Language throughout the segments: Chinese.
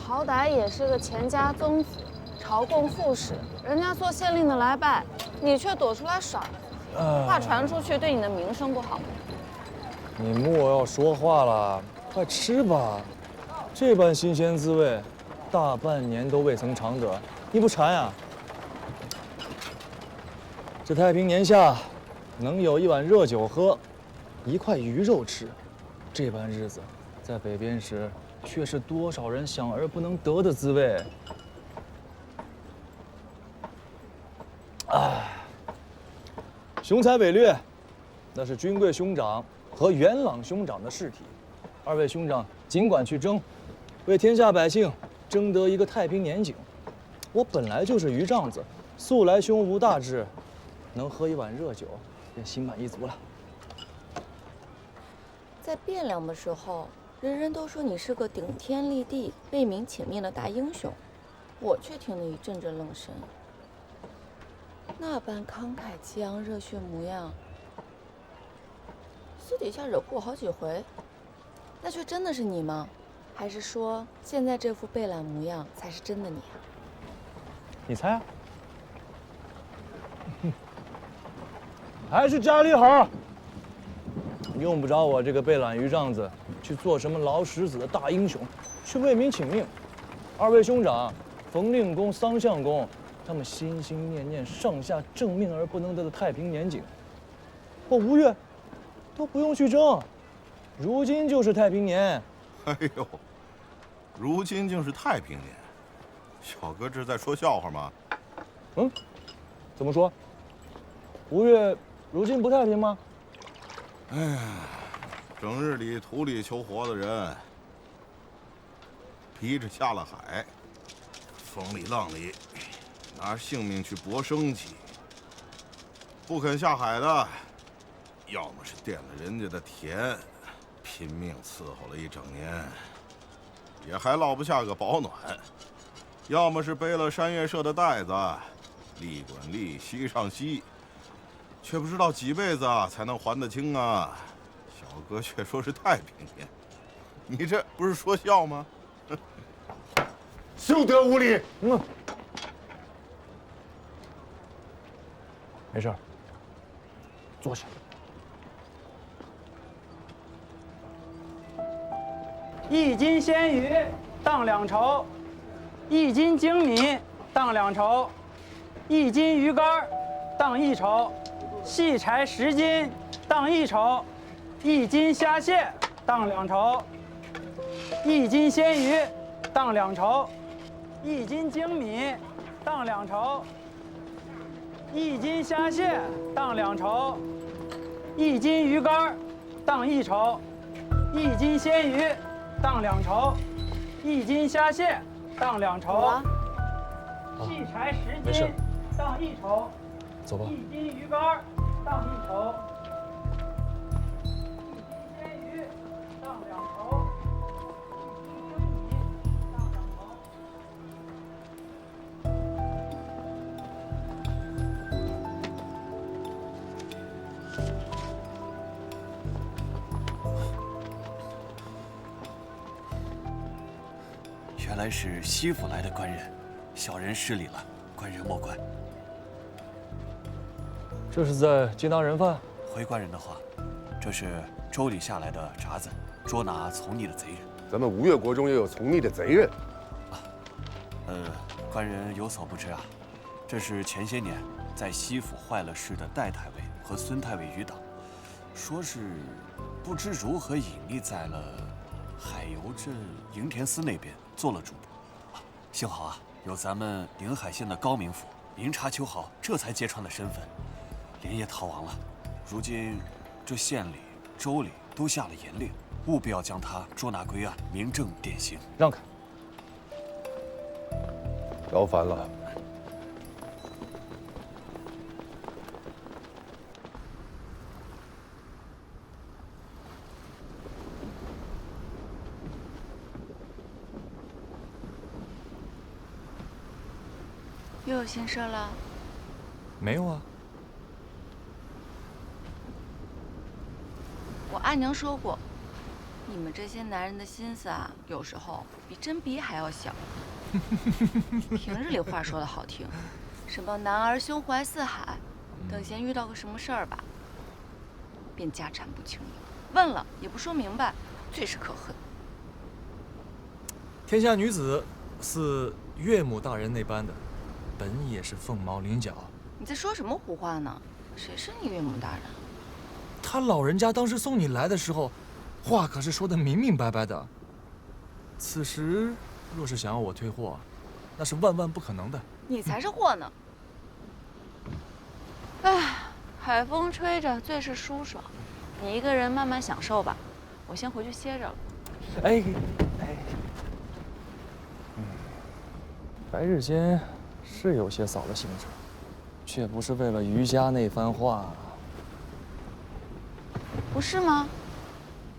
好歹也是个钱家宗族，朝贡副使，人家做县令的来拜，你却躲出来耍，话传出去对你的名声不好。你莫要说话了，快吃吧，这般新鲜滋味，大半年都未曾尝得，你不馋呀？这太平年下，能有一碗热酒喝，一块鱼肉吃，这般日子，在北边时，却是多少人想而不能得的滋味。雄才伟略，那是君贵兄长和元朗兄长的事体。二位兄长尽管去争，为天下百姓争得一个太平年景。我本来就是鱼帐子，素来胸无大志，能喝一碗热酒，便心满意足了。在汴梁的时候，人人都说你是个顶天立地、为民请命的大英雄，我却听得一阵阵愣神。那般慷慨激昂、热血模样，私底下惹过我好几回，那却真的是你吗？还是说现在这副被揽模样才是真的你啊？你猜啊？还是家里好。用不着我这个被揽鱼帐子去做什么劳什子的大英雄，去为民请命。二位兄长，冯令公、桑相公，他们心心念念上下正命而不能得的太平年景，我吴越都不用去争。如今就是太平年。哎呦，如今竟是太平年，小哥这是在说笑话吗？嗯，怎么说？吴越如今不太平吗？哎呀，整日里土里求活的人，逼着下了海，风里浪里，拿性命去搏生计。不肯下海的，要么是垫了人家的田，拼命伺候了一整年，也还落不下个保暖；要么是背了山岳社的袋子，利滚利，息上息。却不知道几辈子才能还得清啊！小哥却说是太平年，你这不是说笑吗？休得无礼！没事，坐下。一斤鲜鱼当2筹，一斤精米当2筹，一斤鱼干当1筹。细柴10斤当1筹，一斤虾蟹当2筹，一斤鲜鱼当2筹，一斤精米当2筹，一斤虾蟹当2筹，一斤鱼干当1筹，一斤鲜鱼当2筹，一斤虾蟹当2筹，细柴10斤当1筹，走吧。一斤鱼干当1筹，一斤鲜鱼当2筹，一斤精米当2筹。原来是西府来的官人，小人失礼了，官人莫怪。这是在接纳人犯？回官人的话，这是州里下来的闸子，捉拿从逆的贼人。咱们吴越国中也有从逆的贼人。官人有所不知啊，这是前些年在西府坏了事的戴太尉和孙太尉余党，说是不知如何隐匿在了海油镇营田司那边做了主簿。幸好啊，有咱们宁海县的高明府明察秋毫，这才揭穿了身份。连夜逃亡了，如今这县里、州里都下了严令，务必要将他捉拿归案，明正典刑。让开！劳烦了。又有新事了？没有啊。我阿娘说过，你们这些男人的心思啊，有时候比针笔还要小。平日里话说的好听，什么男儿胸怀四海，等闲遇到个什么事儿吧，便家产不清了，问了也不说明白，最是可恨。天下女子似岳母大人那般的，本也是凤毛麟角。你在说什么胡话呢？谁是你岳母大人？他老人家当时送你来的时候，话可是说得明明白白的。此时若是想要我退货，那是万万不可能的。你才是货呢！唉，海风吹着最是舒爽，你一个人慢慢享受吧，我先回去歇着了。哎，白日间是有些扫了兴致，却不是为了瑜伽那番话。不是吗？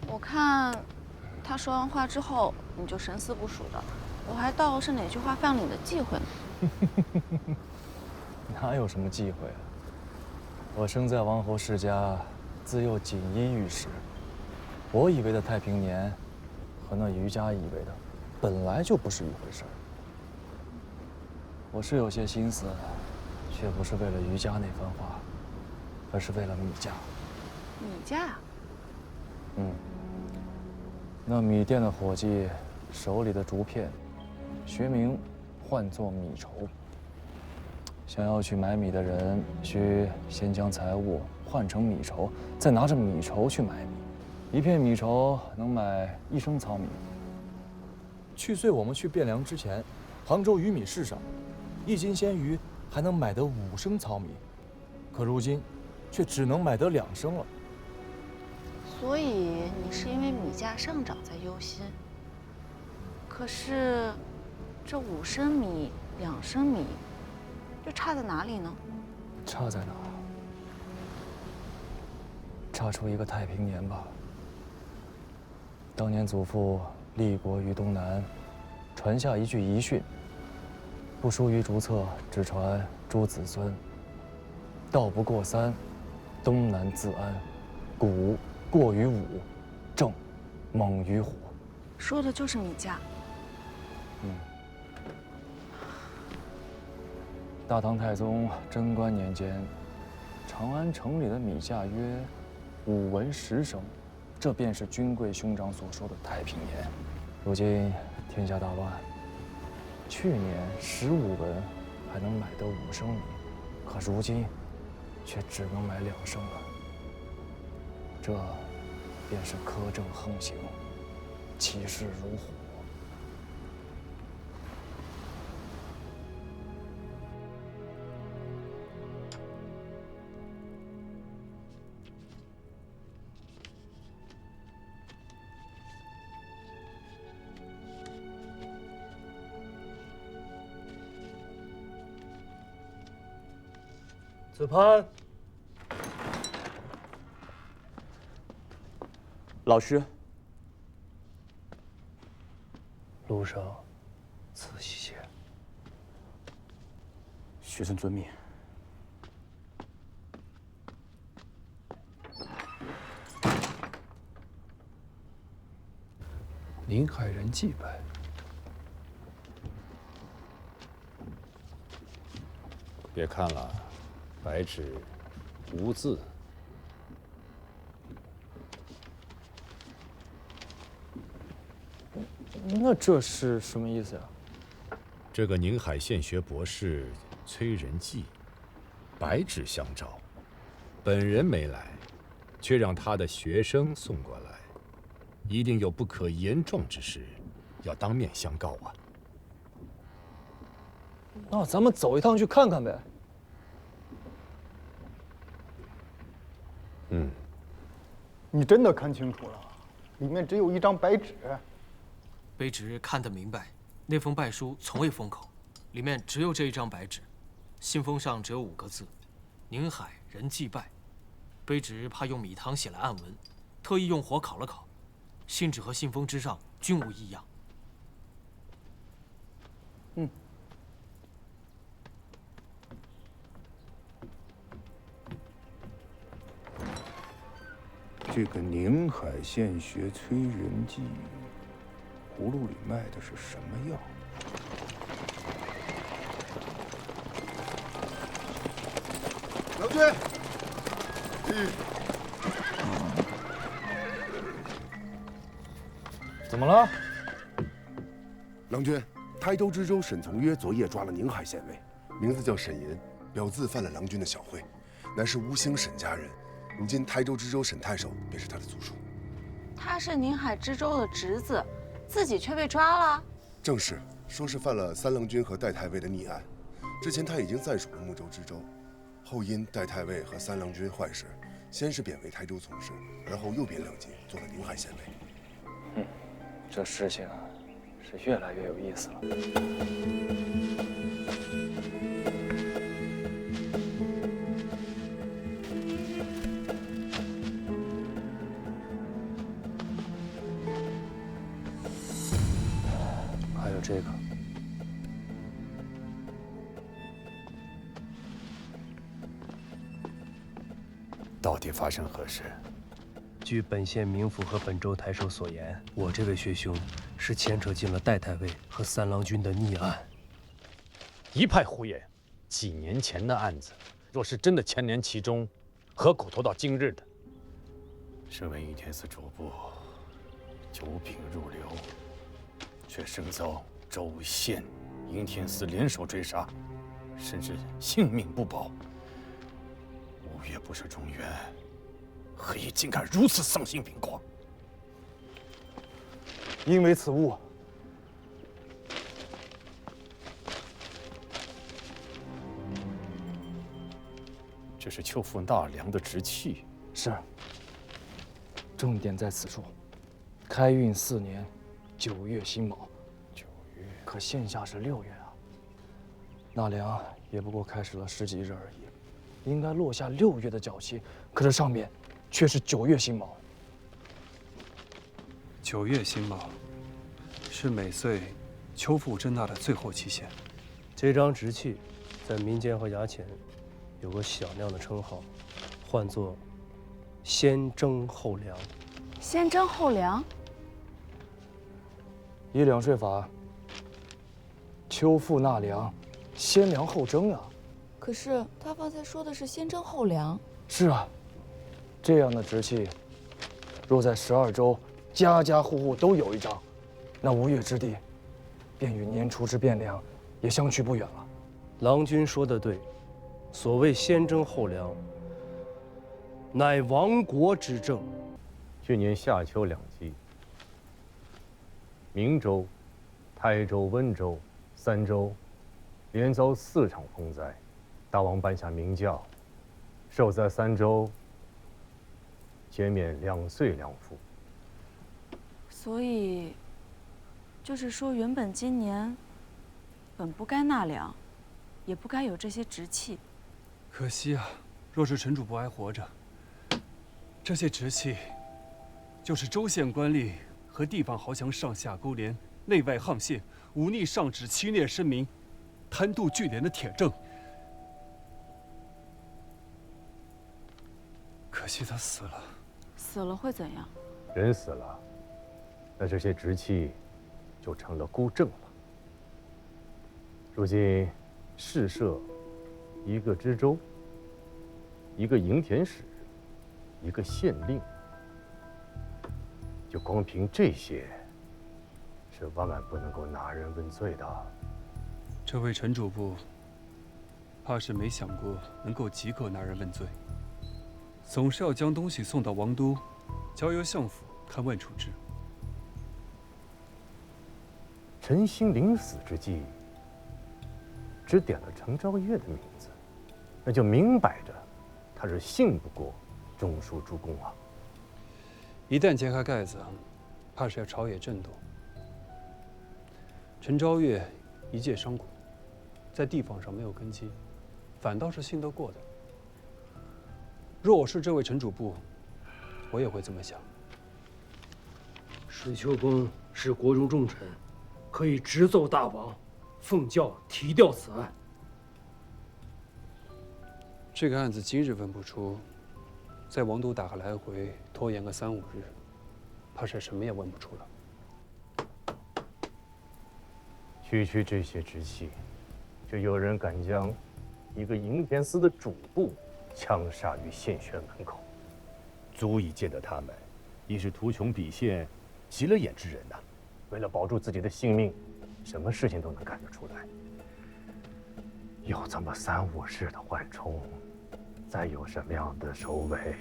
我看他说完话之后，你就神思不属的，我还道是哪句话犯了你的忌讳呢。哪有什么忌讳啊？我生在王侯世家，自幼锦衣玉食。我以为的太平年，和那瑜伽以为的，本来就不是一回事儿。我是有些心思，却不是为了瑜伽那番话，而是为了米价。米价？那米店的伙计手里的竹片，学名唤作米绸。想要去买米的人，需先将财物换成米绸，再拿着米绸去买米。一片米绸能买1升糙米。去岁我们去汴梁之前，杭州鱼米市上，1斤鲜鱼还能买得5升糙米，可如今却只能买得2升了。所以你是因为米价上涨在忧心。可是，这5升米、2升米，这差在哪里呢？差在哪？差出一个太平年吧。当年祖父立国于东南，传下一句遗训：不书于竹册，只传诸子孙。道不过3，东南自安。古过于武，正猛于虎。说的就是米价。大唐太宗贞观年间，长安城里的米价约5文10升，这便是君贵兄长所说的太平年。如今天下大乱，去年15文还能买得5升米，可如今却只能买2升了。这便是苛政横行，其势如虎。子潘，老师，路上仔细些。学生遵命。宁海人祭拜。别看了，白纸无字。那这是什么意思呀？这个宁海县学博士崔仁济，白纸相招，本人没来，却让他的学生送过来，一定有不可言状之事，要当面相告啊。那咱们走一趟去看看呗。你真的看清楚了，里面只有一张白纸。卑职看得明白，那封拜书从未封口，里面只有这一张白纸，信封上只有5个字：宁海人祭拜。卑职怕用米汤写了暗文，特意用火烤了烤，信纸和信封之上均无异样。这个宁海县学催人剂，葫芦里卖的是什么药？郎君，怎么了？郎君，台州知州沈从约昨夜抓了宁海县尉，名字叫沈银，表字犯了郎君的小讳，乃是吴兴沈家人。如今台州知州沈太守便是他的族属。他是宁海知州的侄子，自己却被抓了。正是，说是犯了三郎君和戴太尉的逆案。之前他已经暂署了睦州知州，后因戴太尉和三郎君坏事，先是贬为台州从事，而后又贬两级，做了宁海县尉。这事情是越来越有意思了。还有这个，到底发生何事？据本县民府和本州太守所言，我这位学兄是牵扯进了戴太尉和三郎君的逆案。一派胡言！几年前的案子，若是真的牵连其中，何苦拖到今日的？身为应天寺主簿，久秉入流，却生遭州县、应天寺联手追杀，甚至性命不保。吴越不是中原，何以竟敢如此丧心病狂？因为此物，这是秋父纳凉的直器。是。重点在此处。开运4年9月辛卯。9月。可现下是6月啊。纳凉也不过开始了10几日而已，应该落下6月的脚气，可这上面却是9月辛卯。9月辛卯是每岁秋赋征纳的最后期限。这张直器在民间和衙前有个响亮的称号，唤作“先征后凉”。先征后凉？依两税法，秋赋纳凉，先凉后征啊。可是他方才说的是先征后凉。是啊，这样的直器，若在12州家家户户都有一张，那吴越之地，便与年初之汴梁也相去不远了。郎君说得对，所谓先征后凉，乃亡国之政。去年夏秋两季，明州、台州、温州3州连遭4场风灾，大王颁下明诏，受灾3州减免2岁2赋。所以，就是说，原本今年本不该纳凉，也不该有这些直器。可惜啊，若是陈主簿还活着，这些直器就是州县官吏和地方豪强上下勾连、内外沆瀣、忤逆上旨、欺虐申民、贪渎聚敛的铁证。可惜他死了。死了会怎样？人死了，那这些直器就成了孤证了。如今市设一个知州，一个营田使，一个县令，就光凭这些，是万万不能够拿人问罪的。这位陈主簿，怕是没想过能够即刻拿人问罪，总是要将东西送到王都，交由相府看问处置。陈兴临死之际，只点了程昭月的名字，那就明摆着他是信不过中书诸公啊。一旦揭开盖子，怕是要朝野震动。陈昭月一介商贾，在地方上没有根基，反倒是信得过的。若我是这位陈主簿，我也会这么想。水丘公是国中重臣，可以直奏大王，奉教提调此案。这个案子今日问不出，在王都打个来回，拖延个3、5日，怕是什么也问不出了。区这些直系，就有人敢将一个营田司的主簿枪杀于县学门口，足以见得他们已是图穷匕现、急了眼之人呐。为了保住自己的性命，什么事情都能干得出来。有这么3、5日的缓冲，再有什么样的首尾，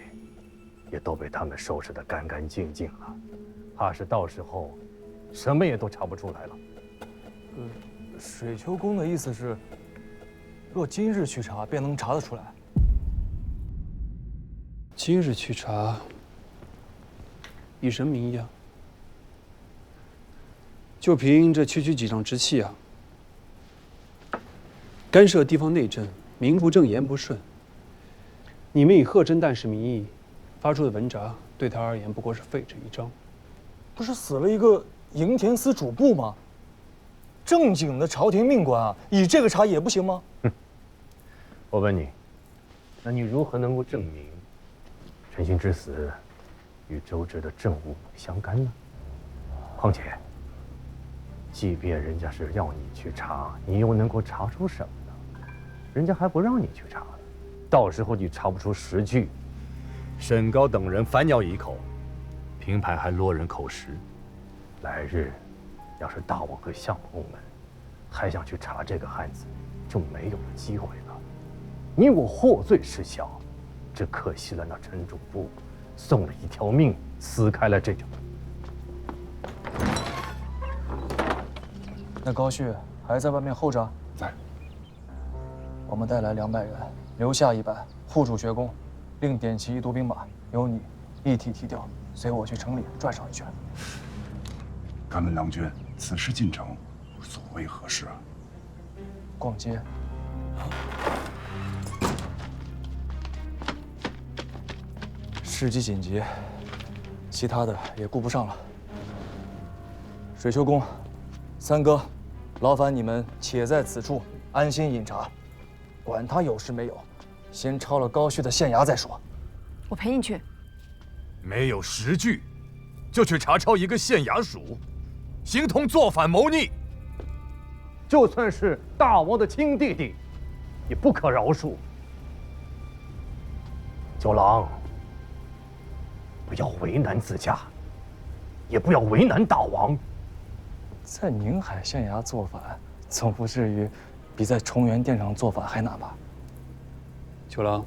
也都被他们收拾得干干净净了。怕是到时候，什么也都查不出来了。水丘公的意思是，若今日去查，便能查得出来。今日去查，以神明一样。就凭这区几张直系啊，干涉地方内政，名不正言不顺。你们以贺真旦氏名义发出的文札，对他而言不过是废纸一张。不是死了一个营田司主簿吗？正经的朝廷命官啊，以这个查也不行吗？我问你，那你如何能够证明陈兴之死与周芷的政务相干呢？况且，即便人家是要你去查，你又能够查出什么呢？人家还不让你去查呢，到时候你查不出实据，沈高等人反咬一口，平牌还落人口实。来日，要是大王和相公们还想去查这个案子，就没有了机会了。你我获罪事小，只可惜了那陈主簿送了一条命，撕开了这种。那高旭还在外面候着？在。我们带来200人，留下100，护住学宫，另点齐1都兵马，由你一提提调，随我去城里转上一圈。敢问郎君，此事进城，所谓何事啊？逛街。事机紧急，其他的也顾不上了。水丘公、三哥，劳烦你们且在此处安心饮茶，管他有事没有，先抄了高旭的县衙再说。我陪你去。没有实据，就去查抄一个县衙署，形同作反谋逆。就算是大王的亲弟弟，也不可饶恕。九郎，不要为难自家，也不要为难大王。在宁海县衙做反，总不至于比在崇元殿上做反还难吧？九郎，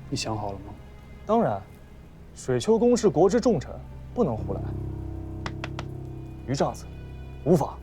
你想好了吗？当然，水丘公是国之重臣，不能胡来。于丈子，无法。